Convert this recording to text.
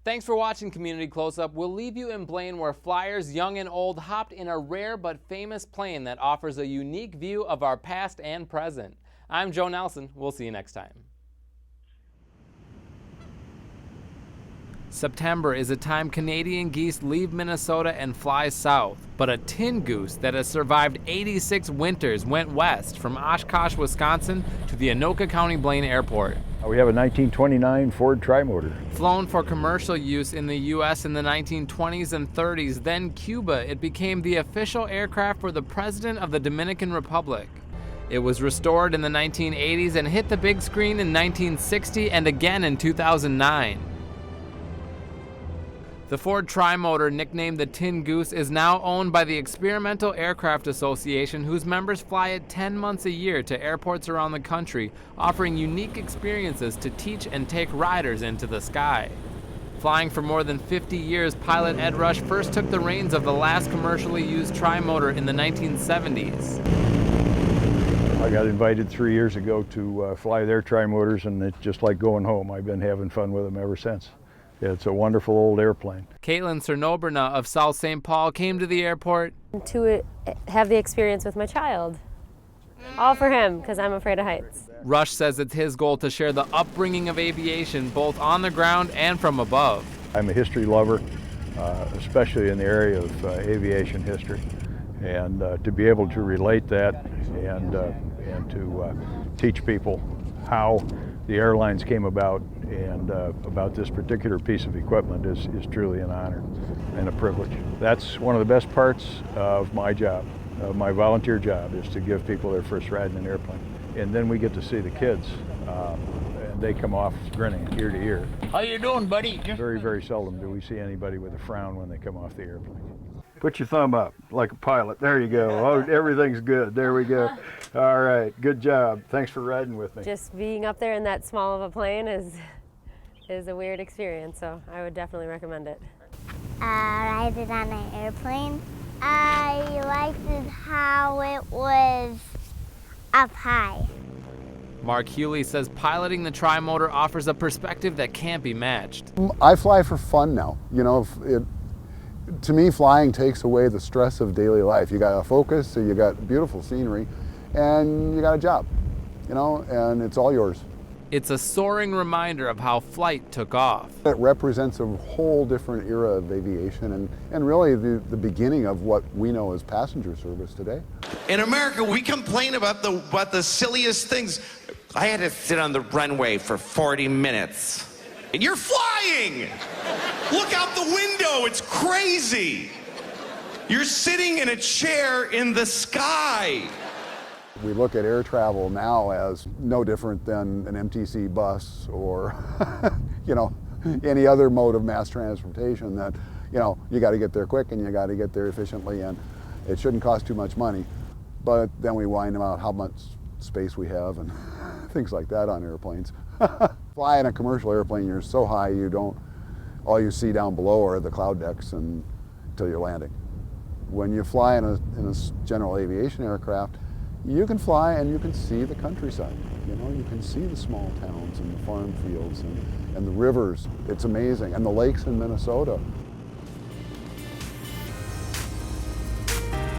Thanks for watching Community Close-Up. We'll leave you in Blaine, where flyers young and old hopped in a rare but famous plane that offers a unique view of our past and present. I'm Joe Nelson. We'll see you next time. September is a time Canadian geese leave Minnesota and fly south, but a tin goose that has survived 86 winters went west from Oshkosh, Wisconsin to the Anoka County Blaine Airport. We have a 1929 Ford Trimotor. Flown for commercial use in the U.S. in the 1920s and 30s, then Cuba, it became the official aircraft for the President of the Dominican Republic. It was restored in the 1980s and hit the big screen in 1960 and again in 2009. The Ford Trimotor, nicknamed the Tin Goose, is now owned by the Experimental Aircraft Association, whose members fly it 10 months a year to airports around the country, offering unique experiences to teach and take riders into the sky. Flying for more than 50 years, pilot Ed Rush first took the reins of the last commercially used Trimotor in the 1970s. I got invited 3 years ago to fly their Trimotors, and it's just like going home. I've been having fun with them ever since. It's a wonderful old airplane. Caitlin Cernobrna of South St. Paul came to the airport to have the experience with my child. All for him, because I'm afraid of heights. Rush says it's his goal to share the upbringing of aviation, both on the ground and from above. I'm a history lover, especially in the area of aviation history. And to be able to relate that and to teach people how the airlines came about and about this particular piece of equipment is truly an honor and a privilege. That's one of the best parts of my job, of my volunteer job, is to give people their first ride in an airplane. And then we get to see the kids, and they come off grinning ear to ear. How you doing, buddy? Very, very seldom do we see anybody with a frown when they come off the airplane. Put your thumb up like a pilot. There you go. Oh, everything's good. There we go. All right, good job. Thanks for riding with me. Just being up there in that small of a plane is a weird experience, so I would definitely recommend it. Ride it on an airplane. I liked it how it was up high. Mark Hewley says piloting the Trimotor offers a perspective that can't be matched. I fly for fun now. You know, to me, flying takes away the stress of daily life. You got a focus, so you got beautiful scenery, and you got a job, you know, and it's all yours. It's a soaring reminder of how flight took off. It represents a whole different era of aviation and really the beginning of what we know as passenger service today. In America, we complain about the silliest things. I had to sit on the runway for 40 minutes. And you're flying! Look out the window, it's crazy! You're sitting in a chair in the sky. We look at air travel now as no different than an MTC bus or, you know, any other mode of mass transportation that, you know, you got to get there quick and you got to get there efficiently, and it shouldn't cost too much money. But then we wind about how much space we have and things like that on airplanes. Fly in a commercial airplane, you're so high all you see down below are the cloud decks until you're landing. When you fly in a general aviation aircraft, you can fly and you can see the countryside. You know, you can see the small towns and the farm fields and the rivers. It's amazing. And the lakes in Minnesota.